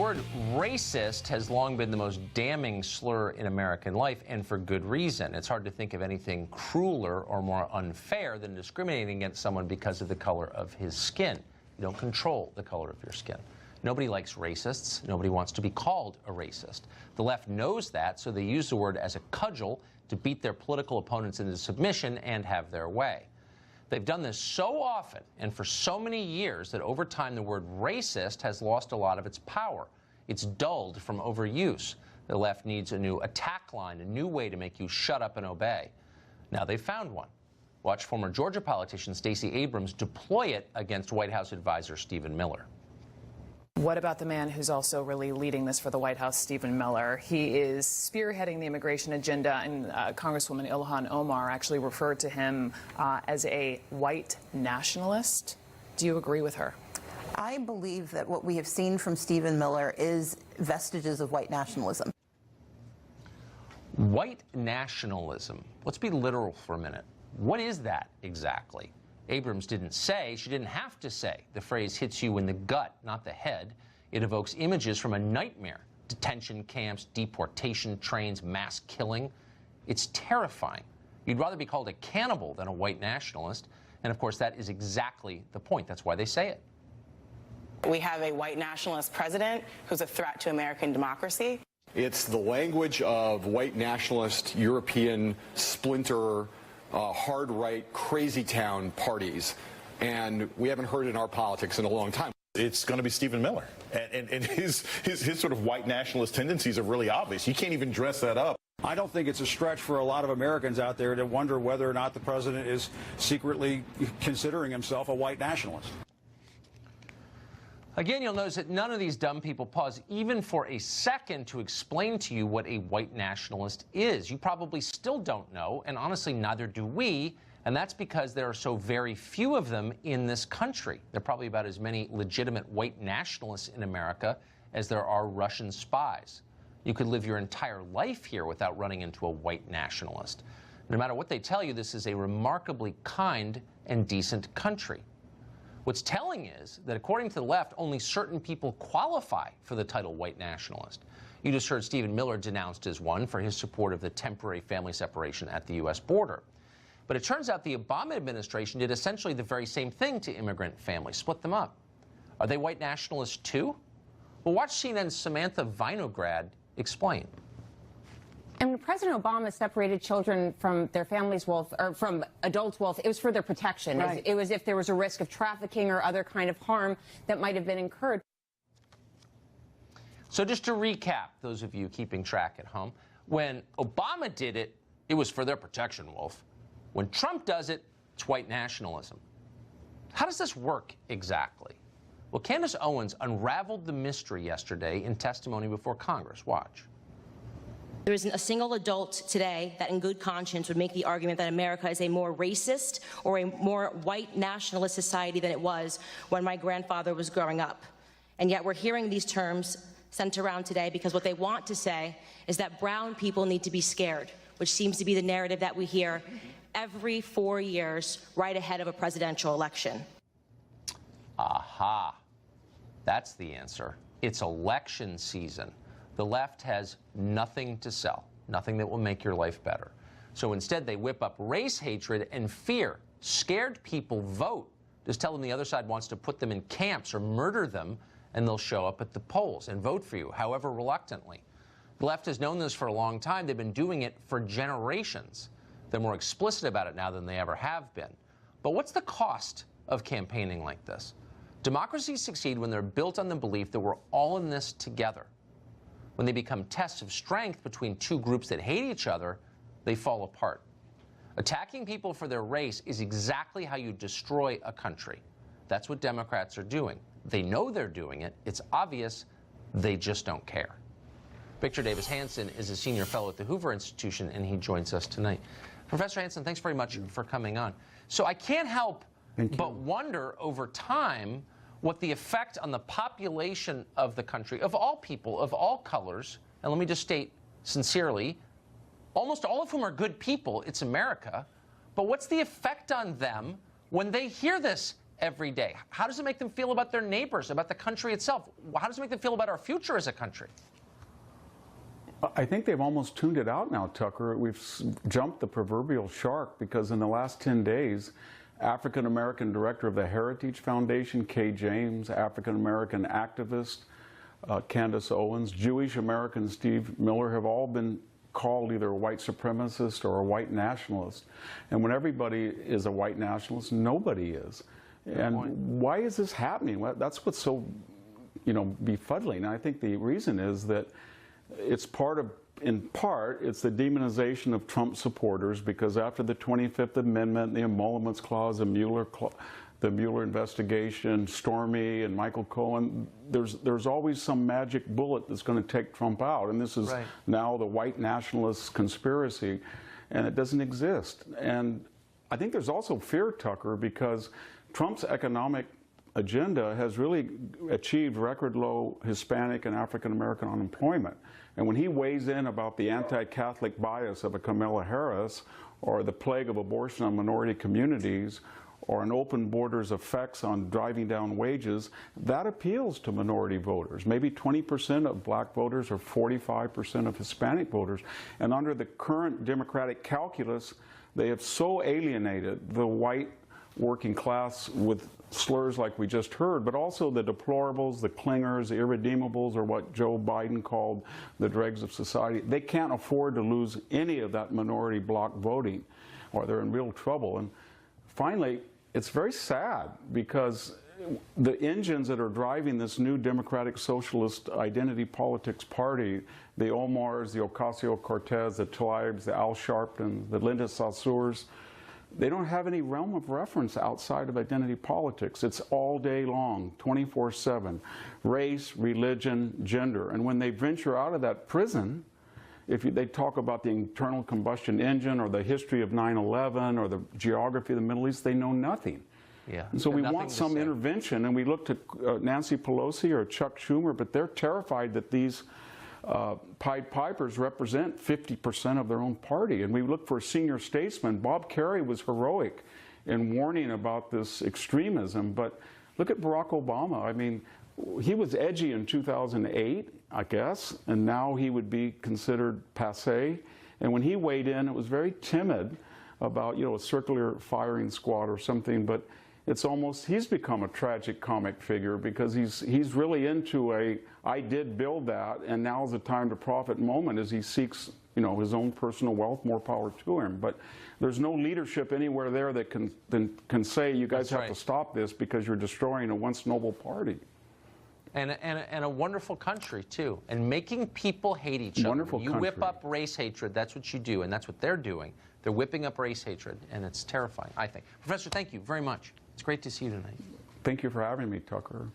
word racist has long been the most damning slur in American life, and for good reason. It's hard to think of anything crueler or more unfair than discriminating against someone because of the color of his skin. You don't control the color of your skin. Nobody likes racists. Nobody wants to be called a racist. The left knows that, so they use the word as a cudgel to beat their political opponents into submission and have their way. They've done this so often and for so many years that over time the word racist has lost a lot of its power. It's dulled from overuse. The left needs a new attack line, a new way to make you shut up and obey. Now they've found one. Watch former Georgia politician Stacey Abrams deploy it against White House advisor Stephen Miller. What about the man who's also really leading this for the White House, Stephen Miller? He is spearheading the immigration agenda, and Congresswoman Ilhan Omar actually referred to him as a white nationalist. Do you agree with her? I believe that what we have seen from Stephen Miller is vestiges of white nationalism. White nationalism. Let's be literal for a minute. What is that exactly? Abrams didn't say, she didn't have to say. The phrase hits you in the gut, not the head. It evokes images from a nightmare. Detention camps, deportation trains, mass killing. It's terrifying. You'd rather be called a cannibal than a white nationalist. And of course, that is exactly the point. That's why they say it. We have a white nationalist president who's a threat to American democracy. It's the language of white nationalist, European splinter, hard right, crazy town parties, and we haven't heard it in our politics in a long time. It's going to be Stephen Miller, and his sort of white nationalist tendencies are really obvious. You can't even dress that up. I don't think it's a stretch for a lot of Americans out there to wonder whether or not the president is secretly considering himself a white nationalist. Again, you'll notice that none of these dumb people pause even for a second to explain to you what a white nationalist is. You probably still don't know, and honestly, neither do we, and that's because there are so very few of them in this country. There are probably about as many legitimate white nationalists in America as there are Russian spies. You could live your entire life here without running into a white nationalist. No matter what they tell you, this is a remarkably kind and decent country. What's telling is that according to the left, only certain people qualify for the title white nationalist. You just heard Stephen Miller denounced as one for his support of the temporary family separation at the U.S. border. But it turns out the Obama administration did essentially the very same thing to immigrant families, split them up. Are they white nationalists too? Well, watch CNN's Samantha Vinograd explain. And when President Obama separated children from their families' wealth, or from adults' wealth, it was for their protection. Right. It was if there was a risk of trafficking or other kind of harm that might have been incurred. So just to recap, those of you keeping track at home, when Obama did it, it was for their protection, Wolf. When Trump does it, it's white nationalism. How does this work exactly? Well, Candace Owens unraveled the mystery yesterday in testimony before Congress. Watch. There isn't a single adult today that in good conscience would make the argument that America is a more racist or a more white nationalist society than it was when my grandfather was growing up. And yet we're hearing these terms sent around today because what they want to say is that brown people need to be scared, which seems to be the narrative that we hear every 4 years right ahead of a presidential election. Aha. That's the answer. It's election season. The left has nothing to sell, nothing that will make your life better. So instead, they whip up race hatred and fear. Scared people vote. Just tell them the other side wants to put them in camps or murder them, and they'll show up at the polls and vote for you, however reluctantly. The left has known this for a long time. They've been doing it for generations. They're more explicit about it now than they ever have been. But what's the cost of campaigning like this? Democracies succeed when they're built on the belief that we're all in this together. When they become tests of strength between two groups that hate each other, they fall apart. Attacking people for their race is exactly how you destroy a country. That's what Democrats are doing. They know they're doing it. It's obvious. They just don't care. Victor Davis Hanson is a senior fellow at the Hoover Institution, and he joins us tonight. Professor Hanson, thanks very much for coming on. So I can't help but wonder over time what the effect on the population of the country, of all people, of all colors, and let me just state sincerely, almost all of whom are good people, it's America, but what's the effect on them when they hear this every day? How does it make them feel about their neighbors, about the country itself? How does it make them feel about our future as a country? I think they've almost tuned it out now, Tucker. We've jumped the proverbial shark because in the last 10 days, African-American director of the Heritage Foundation, Kay James, African-American activist, Candace Owens, Jewish-American Steve Miller have all been called either a white supremacist or a white nationalist. And when everybody is a white nationalist, nobody is. And why is this happening? Well, that's what's so, befuddling. And I think the reason is that it's in part, it's the demonization of Trump supporters, because after the 25th Amendment, the Emoluments Clause, the Mueller investigation, Stormy and Michael Cohen, there's always some magic bullet that's going to take Trump out. And this is now the white nationalist conspiracy, and it doesn't exist. And I think there's also fear, Tucker, because Trump's economic agenda has really achieved record low Hispanic and African American unemployment. And when he weighs in about the anti-Catholic bias of a Kamala Harris, or the plague of abortion on minority communities, or an open borders effects on driving down wages, that appeals to minority voters. Maybe 20% of black voters or 45% of Hispanic voters. And under the current Democratic calculus, they have so alienated the white working class with slurs like we just heard, but also the deplorables, the clingers, the irredeemables, or what Joe Biden called the dregs of society. They can't afford to lose any of that minority bloc voting, or they're in real trouble. And finally, it's very sad because the engines that are driving this new democratic socialist identity politics party, the Omars, the Ocasio-Cortez, the Tlaibs, the Al Sharptons, the Linda Saussures, they don't have any realm of reference outside of identity politics. It's all day long, 24/7, race, religion, gender. And when they venture out of that prison, they talk about the internal combustion engine or the history of 9/11 or the geography of the Middle East, they know nothing. Yeah. And so we want some intervention, and we look to Nancy Pelosi or Chuck Schumer, but they're terrified that these Pied Pipers represent 50% of their own party. And we look for a senior statesman. Bob Kerrey was heroic in warning about this extremism, but look at Barack Obama. I mean, he was edgy in 2008, I guess, and now he would be considered passé. And when he weighed in, it was very timid about, a circular firing squad or something, but it's almost, he's become a tragic comic figure because he's really into I did build that, and now's the time to profit moment as he seeks, his own personal wealth. More power to him. But there's no leadership anywhere there that can say, you guys have to stop this because you're destroying a once noble party. And a wonderful country, too. And making people hate each other. Wonderful You country. whip up race hatred, that's what you do, and that's what they're doing. They're whipping up race hatred, and it's terrifying, I think. Professor, thank you very much. It's great to see you tonight. Thank you for having me, Tucker.